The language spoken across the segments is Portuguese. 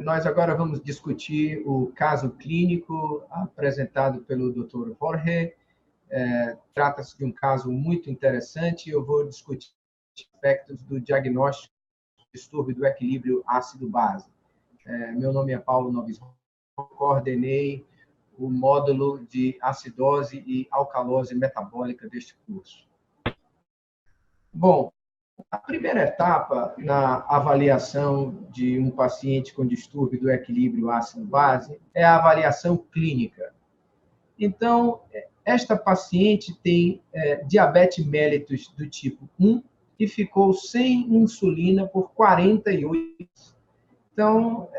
Nós agora vamos discutir o caso clínico apresentado pelo Dr. Jorge. Trata-se de um caso muito interessante. Eu vou discutir aspectos do diagnóstico do distúrbio do equilíbrio ácido-base. Meu nome é Paulo Noves, coordenei o módulo de acidose e alcalose metabólica deste curso. Bom, a primeira etapa na avaliação de um paciente com distúrbio do equilíbrio ácido-base é a avaliação clínica. Então, esta paciente tem diabetes mellitus do tipo 1 e ficou sem insulina por 48 dias. Então,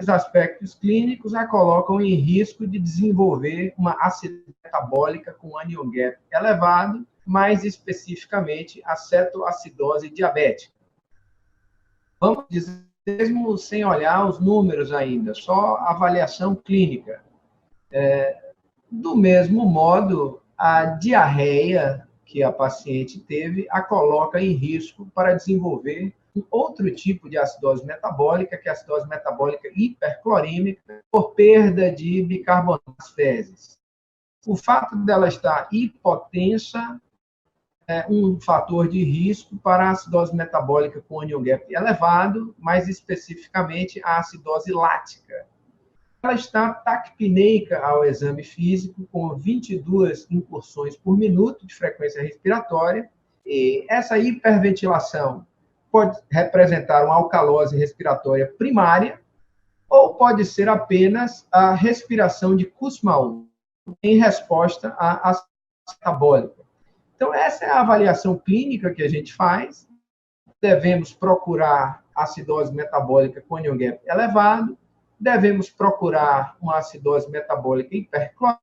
os aspectos clínicos a colocam em risco de desenvolver uma acidose metabólica com anion gap elevado, mais especificamente a cetoacidose diabética. Vamos dizer, mesmo sem olhar os números ainda, só avaliação clínica. Do mesmo modo, a diarreia que a paciente teve a coloca em risco para desenvolver um outro tipo de acidose metabólica, que é a acidose metabólica hiperclorêmica, por perda de bicarbonato nas fezes. O fato dela estar hipotensa é um fator de risco para a acidose metabólica com anion gap elevado, mais especificamente a acidose lática. Ela está taquipneica ao exame físico, com 22 incursões por minuto de frequência respiratória, e essa hiperventilação pode representar uma alcalose respiratória primária, ou pode ser apenas a respiração de Kussmaul em resposta à acidose metabólica. Então, essa é a avaliação clínica que a gente faz. Devemos procurar acidose metabólica com anion gap elevado, devemos procurar uma acidose metabólica hiperclorêmica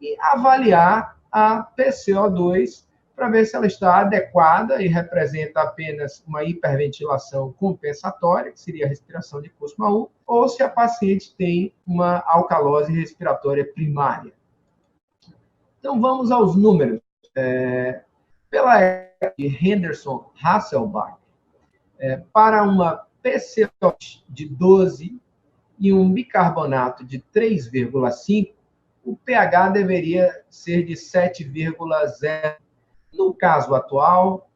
e avaliar a PCO2 para ver se ela está adequada e representa apenas uma hiperventilação compensatória, que seria a respiração de Kussmaul, ou se a paciente tem uma alcalose respiratória primária. Então, vamos aos números. Pela de Henderson-Hasselbalch, para uma PCO de 12 e um bicarbonato de 3,5, o pH deveria ser de 7,0. No caso atual,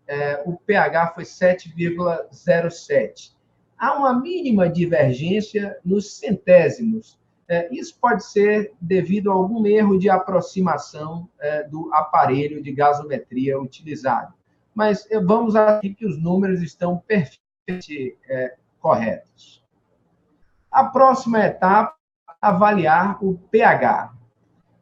o pH foi 7,07. Há uma mínima divergência nos centésimos. Isso pode ser devido a algum erro de aproximação do aparelho de gasometria utilizado. Mas vamos aqui que os números estão perfeitamente corretos. A próxima etapa é avaliar o pH.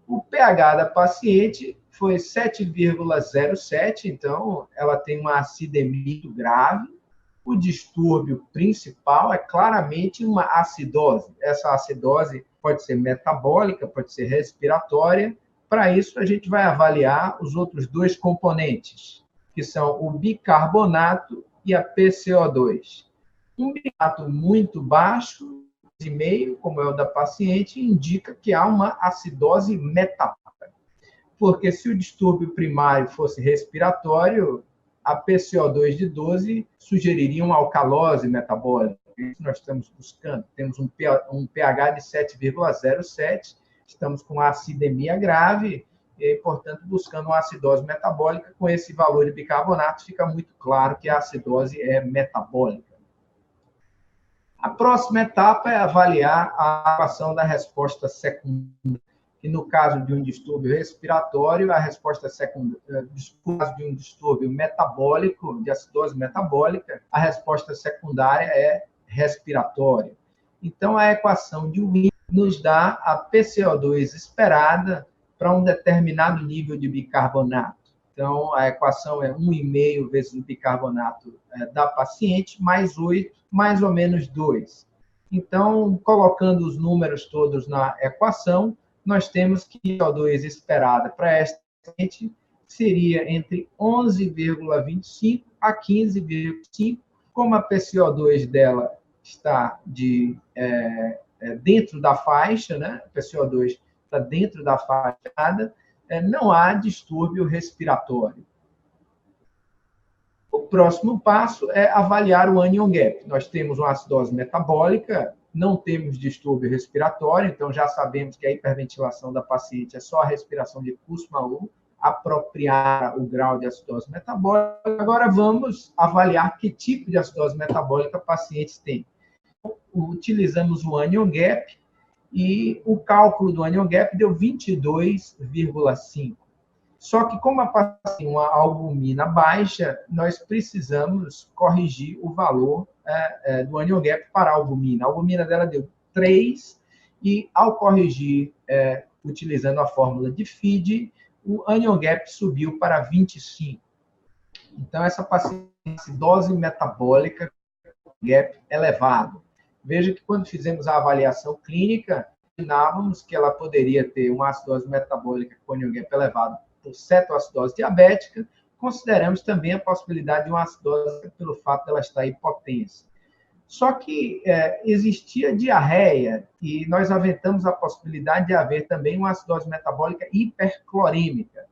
O pH da paciente foi 7,07, então ela tem uma acidemia muito grave. O distúrbio principal é claramente uma acidose. Essa acidose pode ser metabólica, pode ser respiratória. Para isso, a gente vai avaliar os outros dois componentes, que são o bicarbonato e a PCO2. Um bicarbonato muito baixo, 2,5, como é o da paciente, indica que há uma acidose metabólica. Porque se o distúrbio primário fosse respiratório, a PCO2 de 12 sugeriria uma alcalose metabólica. Isso nós estamos buscando. Temos um pH de 7,07, estamos com acidemia grave, e, portanto, buscando uma acidose metabólica. Com esse valor de bicarbonato, fica muito claro que a acidose é metabólica. A próxima etapa é avaliar a atuação da resposta secundária. E no caso de um distúrbio respiratório, a resposta secundária, no caso de um distúrbio metabólico, de acidose metabólica, a resposta secundária é respiratória. Então, a equação de Wien nos dá a PCO2 esperada para um determinado nível de bicarbonato. Então, a equação é 1,5 vezes o bicarbonato da paciente, mais 8, mais ou menos 2. Então, colocando os números todos na equação, nós temos que a PCO2 esperada para esta paciente seria entre 11,25 a 15,5. Como a PCO2 dela está dentro da faixa, né? A PCO2 está dentro da faixa, não há distúrbio respiratório. O próximo passo é avaliar o anion gap. Nós temos uma acidose metabólica, não temos distúrbio respiratório, então já sabemos que a hiperventilação da paciente é só a respiração de Kussmaul, apropriar o grau de acidose metabólica. Agora vamos avaliar que tipo de acidose metabólica pacientes têm. Utilizamos o anion gap e o cálculo do anion gap deu 22,5. Só que, como a paciente tem uma albumina baixa, nós precisamos corrigir o valor do anion gap para a albumina. A albumina dela deu 3, e ao corrigir, utilizando a fórmula de FID, o anion gap subiu para 25. Então, essa paciente tem acidose metabólica, gap elevado. Veja que quando fizemos a avaliação clínica, imaginávamos que ela poderia ter uma acidose metabólica com anion gap elevado por cetoacidose diabética, consideramos também a possibilidade de uma acidose pelo fato de ela estar hipotensa. Só que existia diarreia e nós aventamos a possibilidade de haver também uma acidose metabólica hiperclorêmica.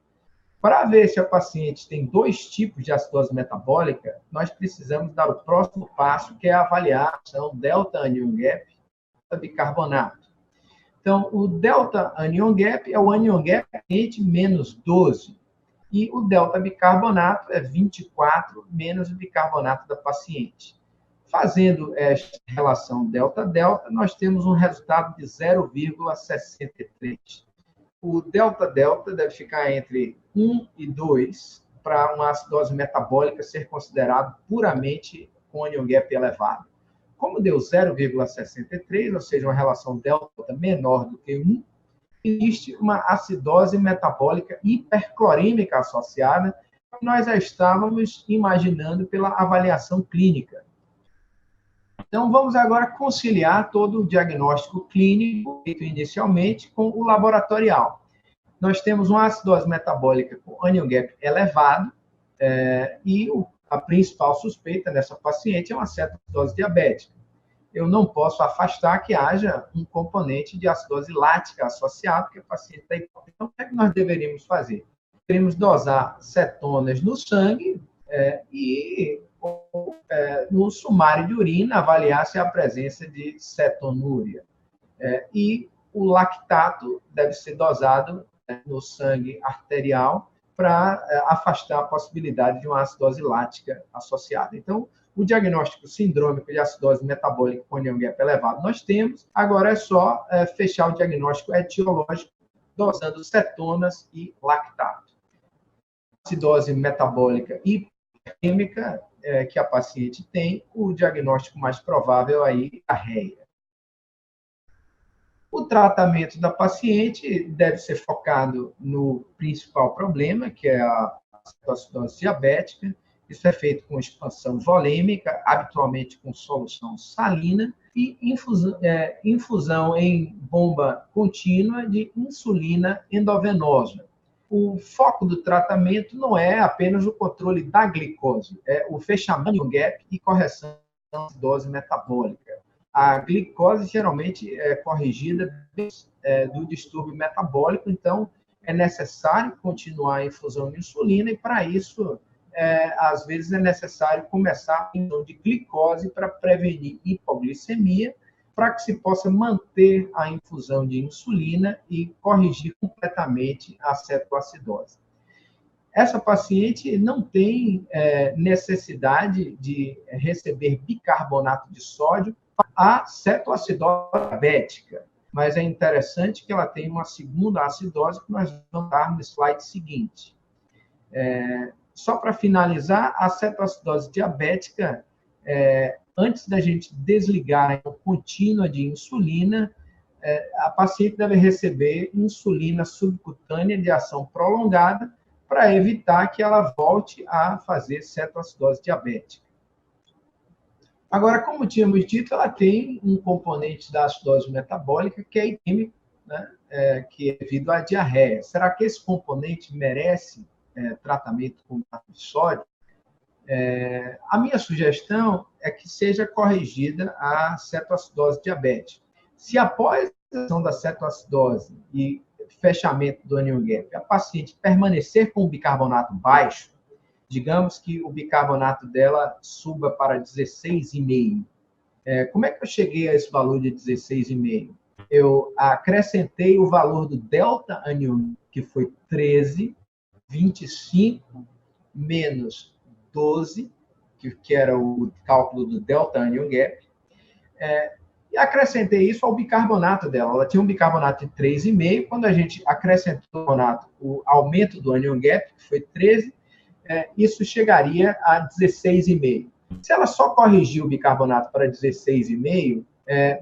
Para ver se a paciente tem 2 tipos de acidose metabólica, nós precisamos dar o próximo passo, que é avaliar a ação delta anion gap bicarbonato. Então, o delta anion gap é o anion gap menos 12. E o delta bicarbonato é 24 menos o bicarbonato da paciente. Fazendo esta relação delta-delta, nós temos um resultado de 0,63. O delta-delta deve ficar entre 1 e 2 para uma acidose metabólica ser considerado puramente com anion gap elevado. Como deu 0,63, ou seja, uma relação delta menor do que 1, existe uma acidose metabólica hiperclorêmica associada, que nós já estávamos imaginando pela avaliação clínica. Então, vamos agora conciliar todo o diagnóstico clínico feito inicialmente com o laboratorial. Nós temos uma acidose metabólica com anion gap elevado, e a principal suspeita dessa paciente é uma cetoacidose diabética. Eu não posso afastar que haja um componente de acidose lática associado, porque a paciente está hipotensa. Então, o que é que nós deveríamos fazer? Deveríamos dosar cetonas no sangue e no sumário de urina avaliar se há a presença de cetonúria. E o lactato deve ser dosado no sangue arterial para afastar a possibilidade de uma acidose lática associada. Então, o diagnóstico sindrômico de acidose metabólica com anion gap elevado nós temos, agora é só fechar o diagnóstico etiológico dosando cetonas e lactato. Acidose metabólica hiperquímica que a paciente tem, o diagnóstico mais provável aí é diarreia. O tratamento da paciente deve ser focado no principal problema, que é a cetoacidose diabética. Isso é feito com expansão volêmica, habitualmente com solução salina, e infusão em bomba contínua de insulina endovenosa. O foco do tratamento não é apenas o controle da glicose, é o fechamento do gap e correção da acidose metabólica. A glicose geralmente é corrigida do distúrbio metabólico, então é necessário continuar a infusão de insulina e, para isso, às vezes é necessário começar a infusão de glicose para prevenir hipoglicemia, para que se possa manter a infusão de insulina e corrigir completamente a cetoacidose. Essa paciente não tem necessidade de receber bicarbonato de sódio a cetoacidose diabética, mas é interessante que ela tem uma segunda acidose que nós vamos dar no slide seguinte. Só para finalizar, a cetoacidose diabética, antes da gente desligar a contínua de insulina, a paciente deve receber insulina subcutânea de ação prolongada para evitar que ela volte a fazer cetoacidose diabética. Agora, como tínhamos dito, ela tem um componente da acidose metabólica que é isquêmico, né? Que é devido à diarreia. Será que esse componente merece tratamento com sódio? A minha sugestão é que seja corrigida a cetoacidose diabética. Se após a ação da cetoacidose e fechamento do anion gap, a paciente permanecer com o bicarbonato baixo, Digamos que o bicarbonato dela suba para 16,5. Como é que eu cheguei a esse valor de 16,5? Eu acrescentei o valor do delta anion, que foi 13, 25 menos 12, que era o cálculo do delta anion gap, e acrescentei isso ao bicarbonato dela. Ela tinha um bicarbonato de 3,5. Quando a gente acrescentou o aumento do anion gap, que foi 13, isso chegaria a 16,5. Se ela só corrigir o bicarbonato para 16,5,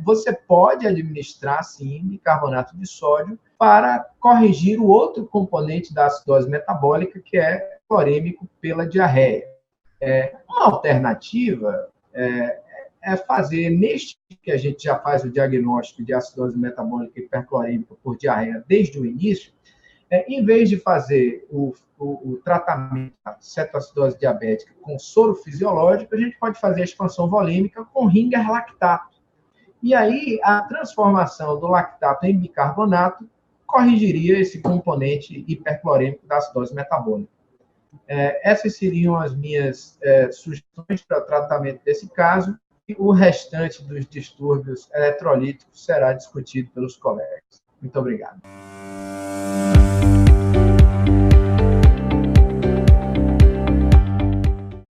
você pode administrar, sim, bicarbonato de sódio para corrigir o outro componente da acidose metabólica, que é clorêmico pela diarreia. Uma alternativa é fazer, neste que a gente já faz o diagnóstico de acidose metabólica hiperclorêmica por diarreia desde o início, em vez de fazer o tratamento da cetoacidose diabética com soro fisiológico, a gente pode fazer a expansão volêmica com Ringer lactato. E aí, a transformação do lactato em bicarbonato corrigiria esse componente hiperclorêmico da acidose metabólica. Essas seriam as minhas sugestões para o tratamento desse caso, e o restante dos distúrbios eletrolíticos será discutido pelos colegas. Muito obrigado.